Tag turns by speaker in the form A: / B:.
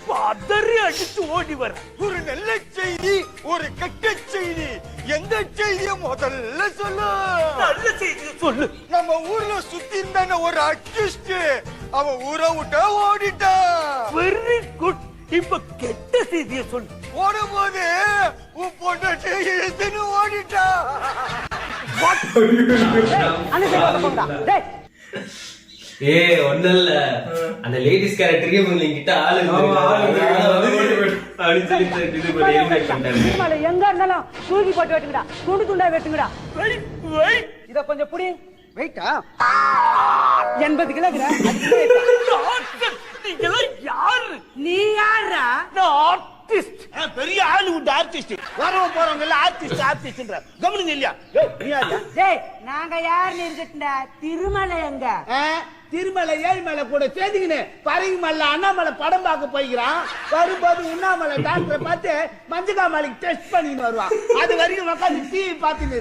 A: பதறி அடிச்சு ஓடி வர
B: ஒரு நல்ல செய்தி, ஒரு கெட்ட செய்தி. எந்த செய்திய முதல்ல சொல்லு.
A: நல்ல செய்தியை சொல்லு.
B: நம்ம ஊர்ல சுத்தி இருந்தான ஒரு ஆர்டிஸ்ட், அவன் ஊரை விட்டு ஓடிட்டான்.
A: Very good. இப்ப கெட்ட செய்தியை சொல்லு.
B: ஓடும்போது உன் பொண்டாட்டி இழுத்துன்னு ஓடிட்டான்.
C: ஒன்னும் இல்ல, அந்த லேடிஸ் கேரக்டருக்கு கிட்ட ஆளு
D: எங்க இருந்தாலும் தூக்கி போட்டு வெட்டுங்கடா, துண்டு துண்டா வெட்டுங்கடா. இத கொஞ்சம் புடி. வெயிட்டா 80 கிலோ.
A: யாரு
D: நீ யாரா?
A: ஆர்டிஸ்ட், பெரிய ஹாலிவுட் ஆர்டிஸ்ட். வரவங்க போறவங்க எல்லாம் ஆர்டிஸ்ட் ஆர்டிஸ்ட்ன்ற கவனிங்க இல்லையா?
D: டேய், நாங்க யாருன்னு இருக்கட்டா? திருமலை எங்க?
A: திருமலை ஏழுமலை கூட சேர்ந்துக்கின்னு பரங்கிமலை அண்ணாமலை படம் பார்க்க போய்க்கிறான். வரும்போது உண்ணாமலை டாக்டரை பார்த்து மஞ்சக்காமலைக்கு டெஸ்ட் பண்ணின்னு வருவான். அது வரைக்கும் உட்காந்து டிவி பார்த்துன்னு